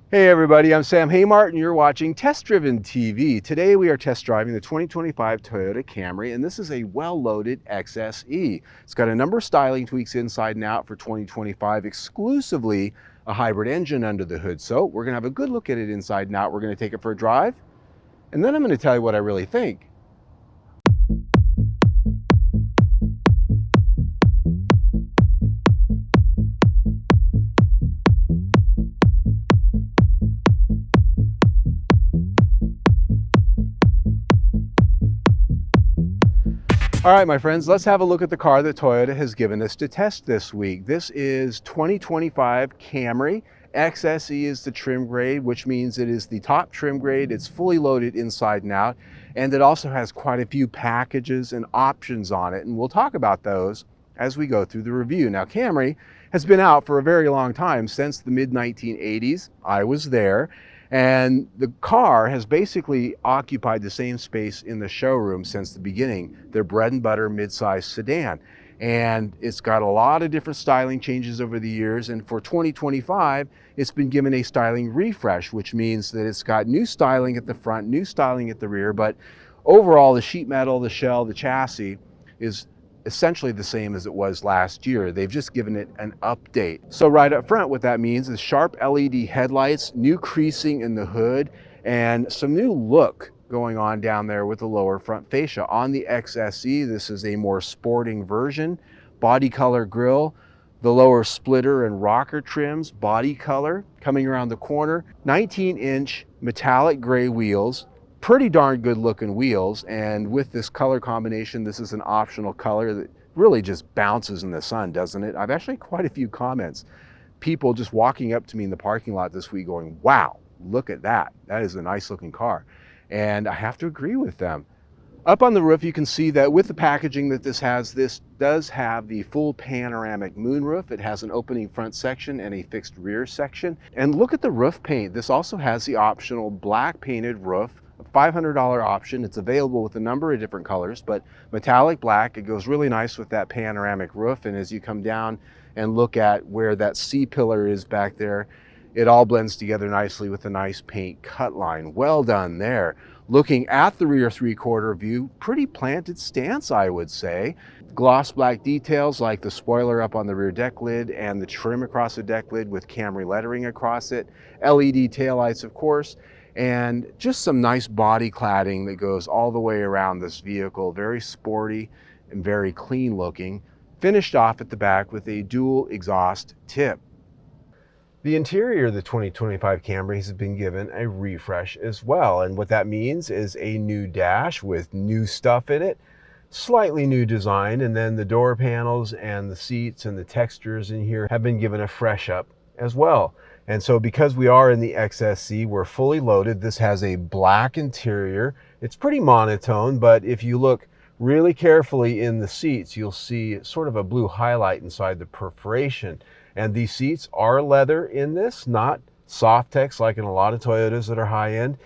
Hey everybody, I'm Sam Haymart and you're watching Test Driven TV. Today we are test driving the 2025 Toyota Camry, and this is a well-loaded XSE. It's got a number of styling tweaks inside and out for 2025, exclusively a hybrid engine under the hood. So we're gonna have a good look at it inside and out. We're gonna take it for a drive, and then I'm gonna tell you what I really think. All right, my friends, let's have a look at the car that Toyota has given us to test this week. This is 2025 Camry. XSE is the trim grade, which means it is the top trim grade. It's fully loaded inside and out, and it also has quite a few packages and options on it, and we'll talk about those as we go through the review. Now, Camry has been out for a very long time, since the mid-1980s. I was there. And the car has basically occupied the same space in the showroom since the beginning, their bread and butter midsize sedan. And it's got a lot of different styling changes over the years. And for 2025, it's been given a styling refresh, which means that it's got new styling at the front, new styling at the rear. But overall, the sheet metal, the shell, the chassis is essentially the same as it was last year. They've just given it an update. So right up front, what that means is sharp LED headlights, new creasing in the hood, and some new look going on down there with the lower front fascia. On the XSE, this is a more sporting version. Body color grille, the lower splitter and rocker trims, body color. Coming around the corner, 19-inch metallic gray wheels, pretty darn good looking wheels, and with this color combination, this is an optional color that really just bounces in the sun, doesn't it? I've actually quite a few comments, people just walking up to me in the parking lot this week going, wow, look at that, that is a nice looking car. And I have to agree with them. Up on the roof, you can see that with the packaging that this does have the full panoramic moonroof. It has an opening front section and a fixed rear section. And look at the roof paint. This also has the optional black painted roof, a $500 option. It's available with a number of different colors, but metallic black, it goes really nice with that panoramic roof. And as you come down and look at where that C-pillar is back there, it all blends together nicely with a nice paint cut line. Well done there. Looking at the rear three-quarter view, pretty planted stance, I would say. Gloss black details like the spoiler up on the rear deck lid and the trim across the deck lid with Camry lettering across it. LED taillights, of course, and just some nice body cladding that goes all the way around this vehicle. Very sporty and very clean looking. Finished off at the back with a dual exhaust tip. The interior of the 2025 Camry has been given a refresh as well, and what that means is a new dash with new stuff in it, slightly new design, and then the door panels and the seats and the textures in here have been given a fresh up as well. And so because we are in the XSE, we're fully loaded. This has a black interior. It's pretty monotone, but if you look really carefully in the seats, you'll see sort of a blue highlight inside the perforation. And these seats are leather in this, not Softex like in a lot of Toyotas that are high-end.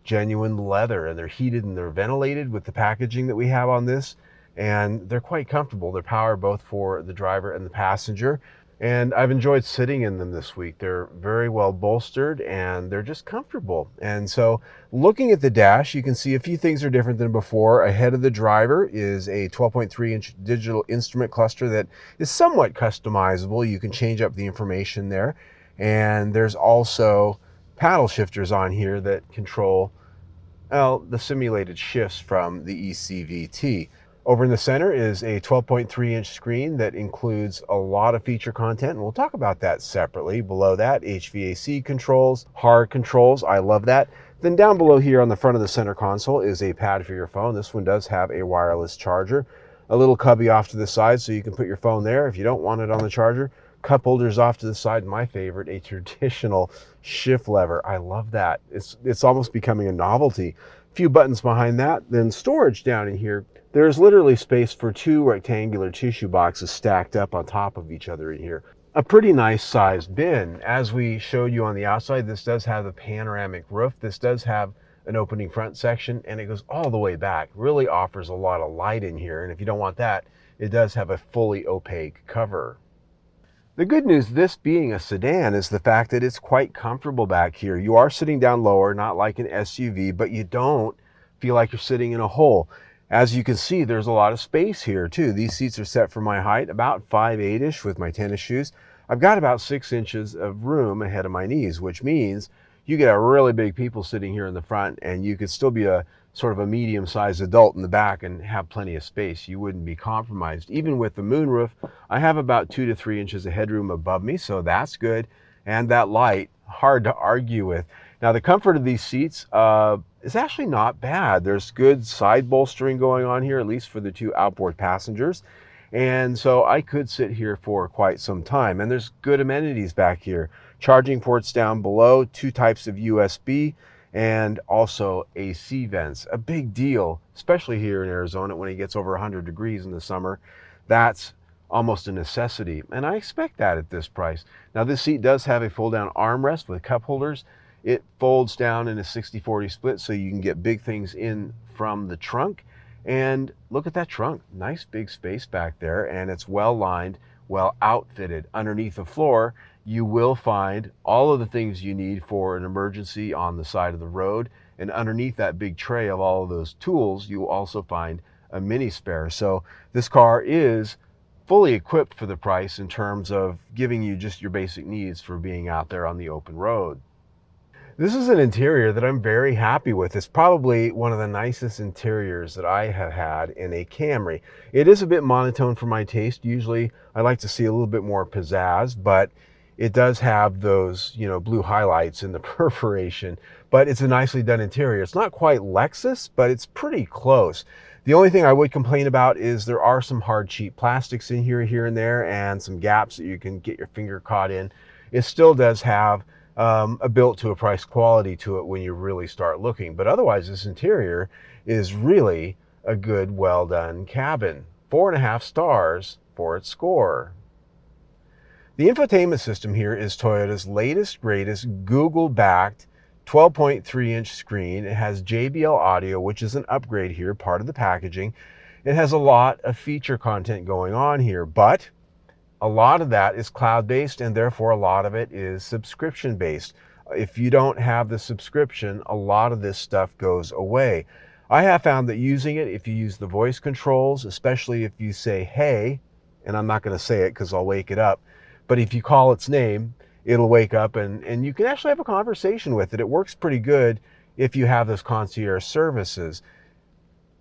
Genuine leather, and they're heated and they're ventilated with the packaging that we have on this, and they're quite comfortable. They're power both for the driver and the passenger, and I've enjoyed sitting in them this week. They're very well bolstered and they're just comfortable. And so looking at the dash, you can see a few things are different than before. Ahead of the driver is a 12.3-inch digital instrument cluster that is somewhat customizable. You can change up the information there, and there's also paddle shifters on here that control the simulated shifts from the ECVT. Over in the center is a 12.3-inch screen that includes a lot of feature content, and we'll talk about that separately. Below that, HVAC controls, hard controls, I love that. Then down below here on the front of the center console is a pad for your phone. This one does have a wireless charger. A little cubby off to the side so you can put your phone there if you don't want it on the charger. Cup holders off to the side. My favorite, a traditional shift lever. I love that. It's almost becoming a novelty. A few buttons behind that. Then storage down in here. There's literally space for two rectangular tissue boxes stacked up on top of each other in here. A pretty nice sized bin. As we showed you on the outside, this does have a panoramic roof. This does have an opening front section, and it goes all the way back. Really offers a lot of light in here, and if you don't want that, it does have a fully opaque cover. The good news, this being a sedan, is the fact that it's quite comfortable back here. You are sitting down lower, not like an SUV, but you don't feel like you're sitting in a hole. As you can see, there's a lot of space here too. These seats are set for my height, about 5'8" with my tennis shoes. I've got about 6 inches of room ahead of my knees, which means you get a really big people sitting here in the front, and you could still be a sort of a medium-sized adult in the back and have plenty of space. You wouldn't be compromised. Even with the moonroof, I have about 2 to 3 inches of headroom above me, so that's good. And that light, hard to argue with. Now, the comfort of these seats is actually not bad. There's good side bolstering going on here, at least for the 2 outboard passengers. And so I could sit here for quite some time. And there's good amenities back here. Charging ports down below, 2 types of USB, and also AC vents. A big deal, especially here in Arizona when it gets over 100 degrees in the summer. That's almost a necessity, and I expect that at this price. Now, this seat does have a fold-down armrest with cup holders. It folds down in a 60-40 split, so you can get big things in from the trunk. And look at that trunk, nice big space back there, and it's well lined, well outfitted. Underneath the floor, you will find all of the things you need for an emergency on the side of the road. And underneath that big tray of all of those tools, you will also find a mini spare. So this car is fully equipped for the price in terms of giving you just your basic needs for being out there on the open road. This is an interior that I'm very happy with. It's probably one of the nicest interiors that I have had in a Camry. It is a bit monotone for my taste. Usually I like to see a little bit more pizzazz, but it does have those, blue highlights in the perforation, but it's a nicely done interior. It's not quite Lexus, but it's pretty close. The only thing I would complain about is there are some hard, cheap plastics in here and there, and some gaps that you can get your finger caught in. It still does have a built to a price quality to it when you really start looking. But otherwise, this interior is really a good, well done cabin. 4.5 stars for its score. The infotainment system here is Toyota's latest, greatest Google-backed 12.3-inch screen. It has JBL audio, which is an upgrade here, part of the packaging. It has a lot of feature content going on here, but a lot of that is cloud-based, and therefore a lot of it is subscription-based. If you don't have the subscription, a lot of this stuff goes away. I have found that using it, if you use the voice controls, especially if you say, hey, and I'm not going to say it because I'll wake it up, but if you call its name, it'll wake up and you can actually have a conversation with it. It works pretty good if you have those concierge services.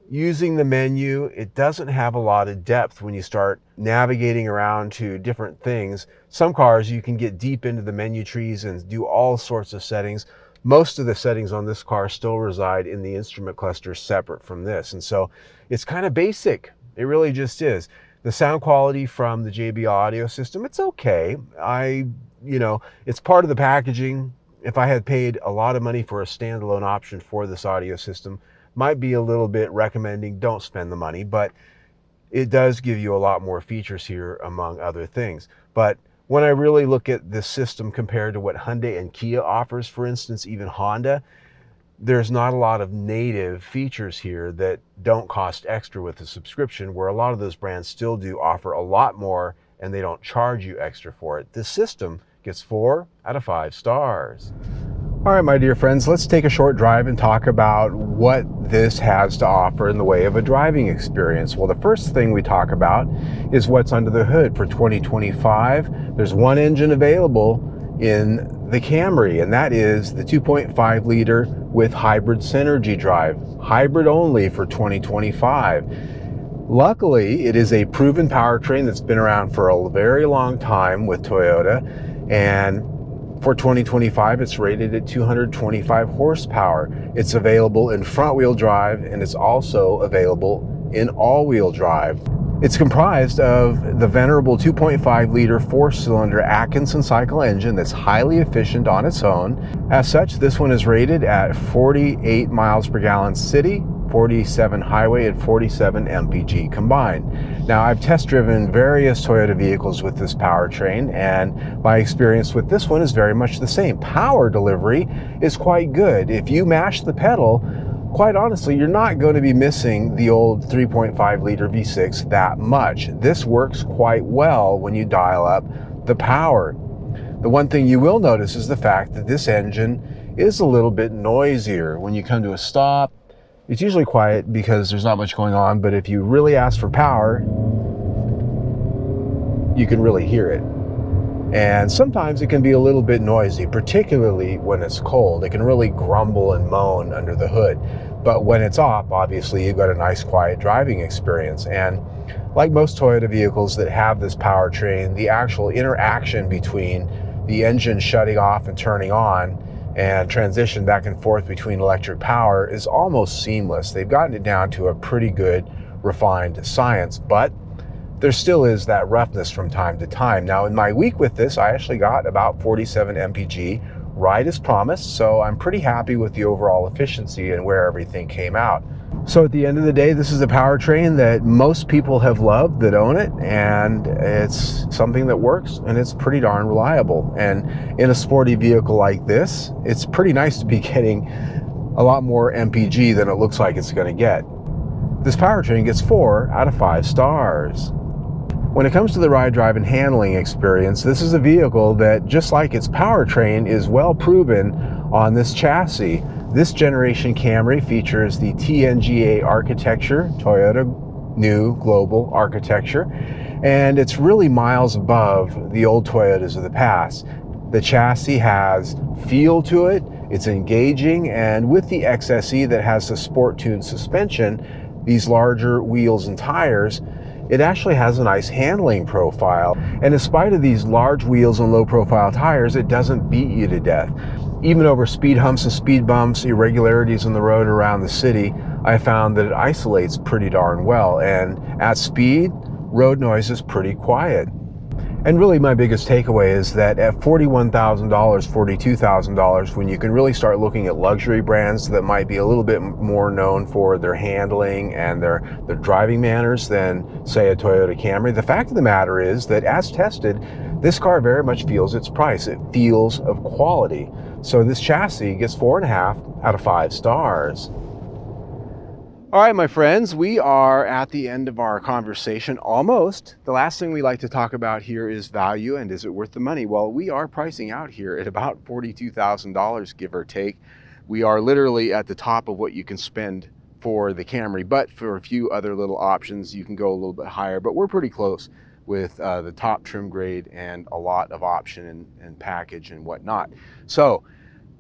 Using the menu, it doesn't have a lot of depth when you start navigating around to different things. Some cars, you can get deep into the menu trees and do all sorts of settings. Most of the settings on this car still reside in the instrument cluster separate from this. And so it's kind of basic. It really just is. The sound quality from the JBL audio system, it's okay. It's part of the packaging. If I had paid a lot of money for a standalone option for this audio system, might be a little bit recommending don't spend the money, but it does give you a lot more features here among other things. But when I really look at this system compared to what Hyundai and Kia offers, for instance, even Honda, there's not a lot of native features here that don't cost extra with a subscription, where a lot of those brands still do offer a lot more and they don't charge you extra for it. This system gets 4 out of 5 stars. All right, my dear friends, let's take a short drive and talk about what this has to offer in the way of a driving experience. Well, the first thing we talk about is what's under the hood for 2025. There's one engine available in the Camry, and that is the 2.5 liter with hybrid Synergy drive. Hybrid only for 2025. Luckily, it is a proven powertrain that's been around for a very long time with Toyota, and for 2025, it's rated at 225 horsepower. It's available in front-wheel drive, and it's also available in all-wheel drive. It's comprised of the venerable 2.5-liter 4-cylinder Atkinson cycle engine that's highly efficient on its own. As such, this one is rated at 48 miles per gallon city, 47 highway, and 47 mpg combined. Now, I've test driven various Toyota vehicles with this powertrain, and my experience with this one is very much the same. Power delivery is quite good. If you mash the pedal, quite honestly, you're not going to be missing the old 3.5 liter V6 that much. This works quite well when you dial up the power. The one thing you will notice is the fact that this engine is a little bit noisier. When you come to a stop, it's usually quiet because there's not much going on, but if you really ask for power, you can really hear it. And sometimes it can be a little bit noisy, particularly when it's cold. It can really grumble and moan under the hood. But when it's off, obviously you've got a nice quiet driving experience. And like most Toyota vehicles that have this powertrain, the actual interaction between the engine shutting off and turning on and transition back and forth between electric power is almost seamless. They've gotten it down to a pretty good, refined science, but there still is that roughness from time to time. Now, in my week with this, I actually got about 47 mpg, right as promised, so I'm pretty happy with the overall efficiency and where everything came out. So at the end of the day, this is a powertrain that most people have loved that own it, and it's something that works, and it's pretty darn reliable. And in a sporty vehicle like this, it's pretty nice to be getting a lot more mpg than it looks like it's going to get. This powertrain gets 4 out of 5 stars. When it comes to the ride, drive, and handling experience, this is a vehicle that, just like its powertrain, is well proven on this chassis. This generation Camry features the TNGA architecture, Toyota New Global Architecture, and it's really miles above the old Toyotas of the past. The chassis has feel to it, it's engaging, and with the XSE that has the sport-tuned suspension, these larger wheels and tires, it actually has a nice handling profile. And in spite of these large wheels and low profile tires, it doesn't beat you to death. Even over speed humps and speed bumps, irregularities on the road around the city, I found that it isolates pretty darn well. And at speed, road noise is pretty quiet. And really my biggest takeaway is that at $41,000, $42,000, when you can really start looking at luxury brands that might be a little bit more known for their handling and their driving manners than, say, a Toyota Camry, the fact of the matter is that as tested, this car very much feels its price. It feels of quality. So this chassis gets 4.5 out of 5 stars. All right, my friends, we are at the end of our conversation, almost. The last thing we like to talk about here is value and is it worth the money? Well, we are pricing out here at about $42,000, give or take. We are literally at the top of what you can spend for the Camry, but for a few other little options, you can go a little bit higher, but we're pretty close with the top trim grade and a lot of option and package and whatnot. So,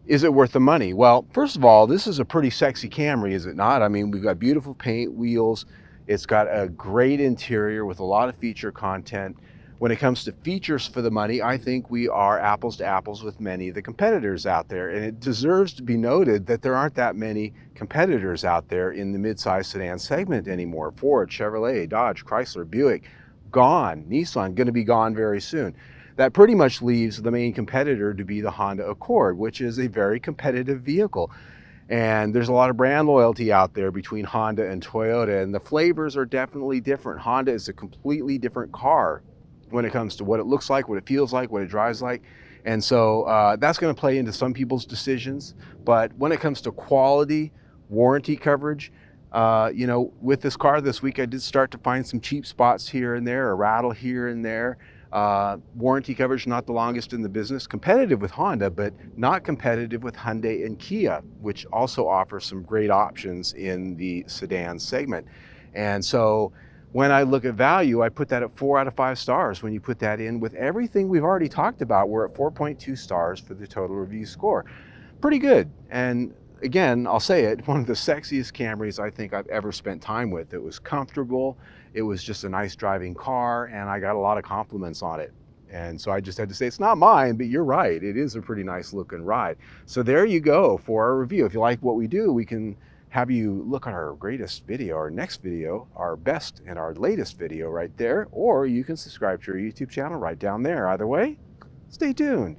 is it worth the money? Well, first of all, this is a pretty sexy Camry, is it not? I mean, we've got beautiful paint, wheels. It's got a great interior with a lot of feature content. When it comes to features for the money, I think we are apples to apples with many of the competitors out there. And it deserves to be noted that there aren't that many competitors out there in the midsize sedan segment anymore. Ford, Chevrolet, Dodge, Chrysler, Buick, gone. Nissan, going to be gone very soon. That pretty much leaves the main competitor to be the Honda Accord, which is a very competitive vehicle. And there's a lot of brand loyalty out there between Honda and Toyota, and the flavors are definitely different. Honda is a completely different car when it comes to what it looks like, what it feels like, what it drives like. And so that's going to play into some people's decisions. But when it comes to quality, warranty coverage, you know, with this car this week, I did start to find some cheap spots here and there, a rattle here and there. Warranty coverage, not the longest in the business. Competitive with Honda, but not competitive with Hyundai and Kia, which also offers some great options in the sedan segment. And so when I look at value, I put that at 4 out of 5 stars. When you put that in with everything we've already talked about, we're at 4.2 stars for the total review score. Pretty good. And again, I'll say it, one of the sexiest Camrys I think I've ever spent time with. It was comfortable. It was just a nice driving car, and I got a lot of compliments on it. And so I just had to say, it's not mine, but you're right. It is a pretty nice looking ride. So there you go for our review. If you like what we do, we can have you look at our greatest video, our next video, our best and our latest video right there, or you can subscribe to our YouTube channel right down there. Either way, stay tuned.